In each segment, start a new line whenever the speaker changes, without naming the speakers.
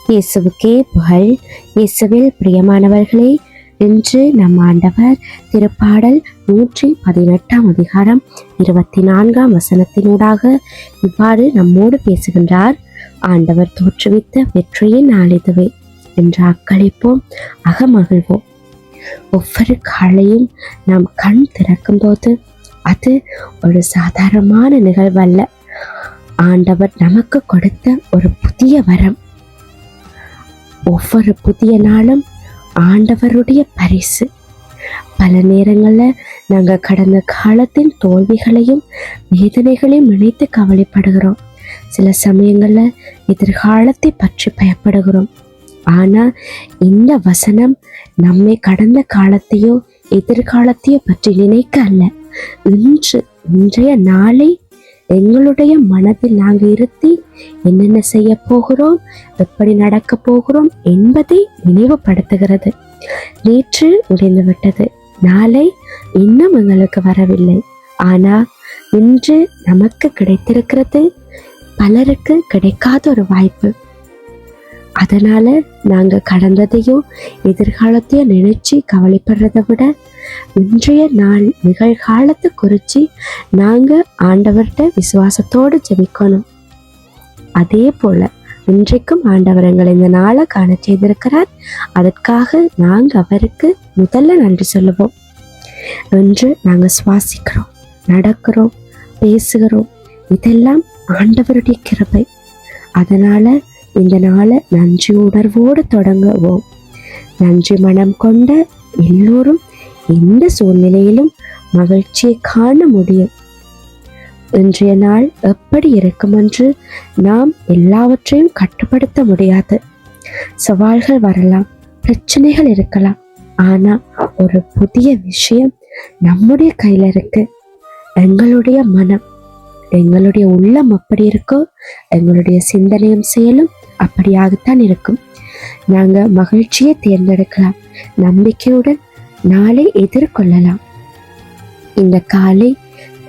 இயேசுவுக்கே புகழ். இயேசுவில் பிரியமானவர்களே, இன்று நம் ஆண்டவர் திருப்பாடல் 118 அதிகாரம் 24 வசனத்தினூடாக இவ்வாறு நம்மோடு பேசுகின்றார். ஆண்டவர் தோற்றுவித்த வெற்றியின் நாளிதுவே என்று அக்களிப்போம், அகமகிழ்வோம். ஒவ்வொரு காலையும் நாம் கண் திறக்கும் போது அது ஒரு சாதாரணமான நிகழ்வல்ல, ஆண்டவர் நமக்கு கொடுத்த ஒரு புதிய வரம். ஒவ்வொரு புதிய நாளும் ஆண்டவருடைய பரிசு. பல நேரங்களில் நாங்கள் கடந்த காலத்தின் தோல்விகளையும் வேதனைகளையும் நினைத்து கவலைப்படுகிறோம். சில சமயங்களில் எதிர்காலத்தை பற்றி பயப்படுகிறோம். ஆனால் இந்த வசனம் நம்மை கடந்த காலத்தையோ எதிர்காலத்தையோ பற்றி நினைக்க அல்ல, இன்றைய நாளை எங்களுடைய மனதில் நாங்கள் இருத்தி என்னென்ன செய்ய போகிறோம், எப்படி நடக்க போகிறோம் என்பதை நினைவுபடுத்துகிறது. நேற்று முடிந்துவிட்டது, நாளை இன்னும் எங்களுக்கு வரவில்லை. ஆனால் இன்று நமக்கு கிடைத்திருக்கிறது பலருக்கு கிடைக்காத ஒரு வாய்ப்பு. அதனால நாங்க கடந்ததையோ எதிர்காலத்தையோ நினைச்சு கவலைப்படுறதை விட இன்றைய நாள் நிகழ்காலத்தை குறித்து நாங்க ஆண்டவர்கிட்ட விசுவாசத்தோடு ஜெபிக்கணும். அதே போல இன்றைக்கும் ஆண்டவர் எங்களை இந்த நாளை காண செய்திருக்கிறார். அதற்காக நாங்க அவருக்கு முதல்ல நன்றி சொல்லுவோம். இன்று நாங்க சுவாசிக்கிறோம், நடக்கிறோம், பேசுகிறோம், இதெல்லாம் ஆண்டவருடைய கிருபை. அதனால இந்த நாளை நன்றி உணர்வோடு தொடங்குவோம். நன்றி மனம் கொண்ட எல்லோரும் எந்த சூழ்நிலையிலும் மகிழ்ச்சியை காண முடியும். இன்றைய நாள் எப்படி இருக்கும் என்று நாம் எல்லாவற்றையும் கட்டுப்படுத்த முடியாது. சவால்கள் வரலாம், பிரச்சனைகள் இருக்கலாம், ஆனா ஒரு புதிய விஷயம் நம்முடைய கையில இருக்கு. எங்களுடைய மனம், எங்களுடைய உள்ளம் எப்படி இருக்கோ எங்களுடைய சிந்தனையும் செயலும் அப்படியாகத்தான் இருக்கும். நாங்க மகிழ்ச்சியை தேர்ந்தெடுக்கலாம், நம்பிக்கையுடன் நாளை எதிர்கொள்ளலாம். இந்த காலை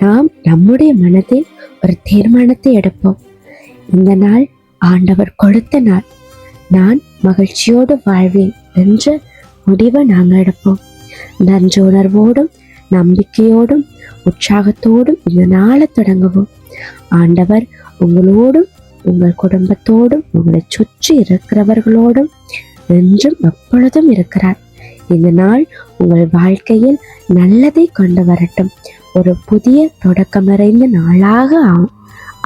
நாம் நம்முடைய மனதில் ஒரு தீர்மானத்தை எடுப்போம். இந்த நாள் ஆண்டவர் கொடுத்த நாள், நான் மகிழ்ச்சியோடு வாழ்வேன் என்ற முடிவை நாங்கள் எடுப்போம். நன்றி உணர்வோடும் நம்பிக்கையோடும் உற்சாகத்தோடும் இந்த நாளை தொடங்குவோம். ஆண்டவர் உங்களோடும் உங்கள் குடும்பத்தோடும் உங்களை சுற்றி இருக்கிறவர்களோடும் என்றும் எப்பொழுதும் இருக்கிறார். இந்த நாள் உங்கள் வாழ்க்கையில் நல்லதை கொண்டு வரட்டும். ஒரு புதிய தொடக்கம் நிறைந்த நாளாக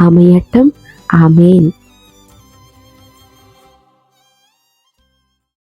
அமையட்டும். ஆமேன்.